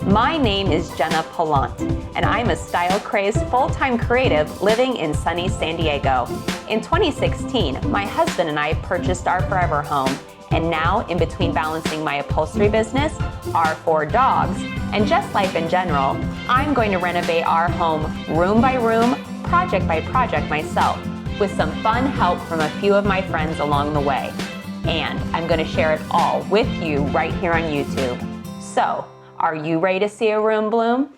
My name is Jenna Palant, and I'm a style-crazed full-time creative living in sunny San Diego. In 2016, my husband and I purchased our forever home, and now, in between balancing my upholstery business, our 4 dogs, and just life in general, I'm going to renovate our home room by room, project by project myself, with some fun help from a few of my friends along the way. And I'm going to share it all with you right here on YouTube. So, are you ready to see a room bloom?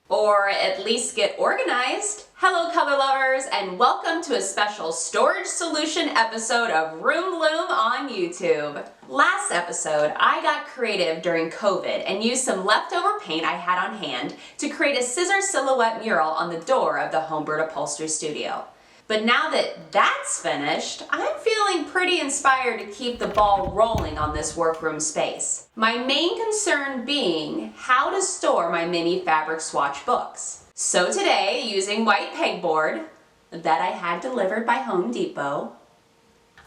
Or at least get organized? Hello color lovers, and welcome to a special storage solution episode of Room Bloom on YouTube. Last episode, I got creative during COVID and used some leftover paint I had on hand to create a scissor silhouette mural on the door of the Homebird Upholstery Studio. But now that that's finished, I'm feeling pretty inspired to keep the ball rolling on this workroom space. My main concern being how to store my mini fabric swatch books. So today, using white pegboard that I had delivered by Home Depot,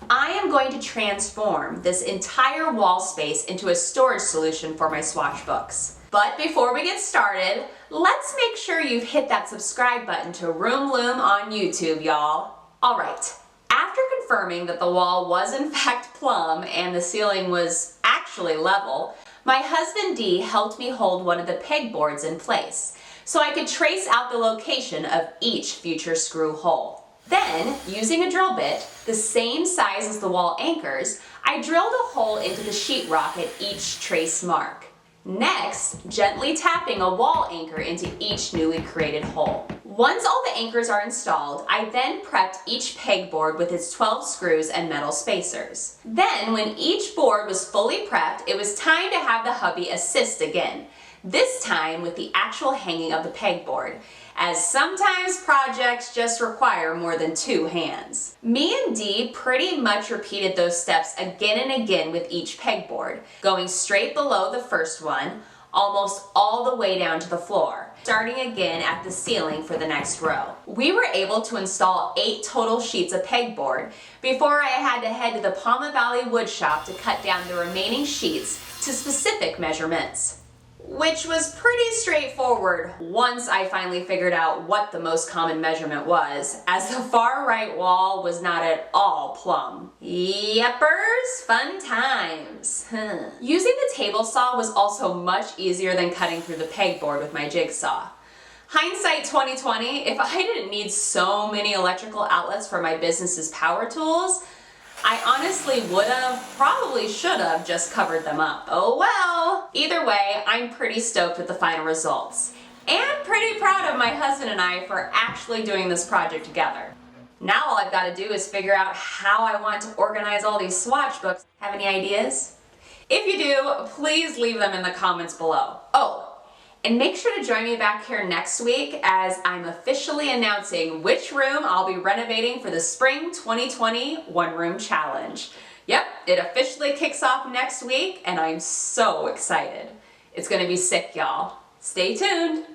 I am going to transform this entire wall space into a storage solution for my swatch books. But before we get started, let's make sure you've hit that subscribe button to Room Bloom on YouTube, y'all. All right, after confirming that the wall was in fact plumb and the ceiling was actually level, my husband Dee helped me hold one of the pegboards in place so I could trace out the location of each future screw hole. Then, using a drill bit, the same size as the wall anchors, I drilled a hole into the sheetrock at each trace mark. Next, gently tapping a wall anchor into each newly created hole. Once all the anchors are installed, I then prepped each pegboard with its 12 screws and metal spacers. Then, when each board was fully prepped, it was time to have the hubby assist again, this time with the actual hanging of the pegboard, as sometimes projects just require more than 2 hands. Me and Dee pretty much repeated those steps again and again with each pegboard, going straight below the first one, almost all the way down to the floor, starting again at the ceiling for the next row. We were able to install 8 total sheets of pegboard before I had to head to the Palma Valley wood shop to cut down the remaining sheets to specific measurements, which was pretty straightforward once I finally figured out what the most common measurement was, as the far right wall was not at all plumb. Yeppers, fun times. Using the table saw was also much easier than cutting through the pegboard with my jigsaw. Hindsight 2020, if I didn't need so many electrical outlets for my business's power tools, I honestly probably should have just covered them up. Oh well. Either way, I'm pretty stoked with the final results. And pretty proud of my husband and I for actually doing this project together. Now all I've got to do is figure out how I want to organize all these swatch books. Have any ideas? If you do, please leave them in the comments below. Oh, and make sure to join me back here next week as I'm officially announcing which room I'll be renovating for the Spring 2020 One Room Challenge. Yep, it officially kicks off next week and I'm so excited. It's gonna be sick, y'all. Stay tuned.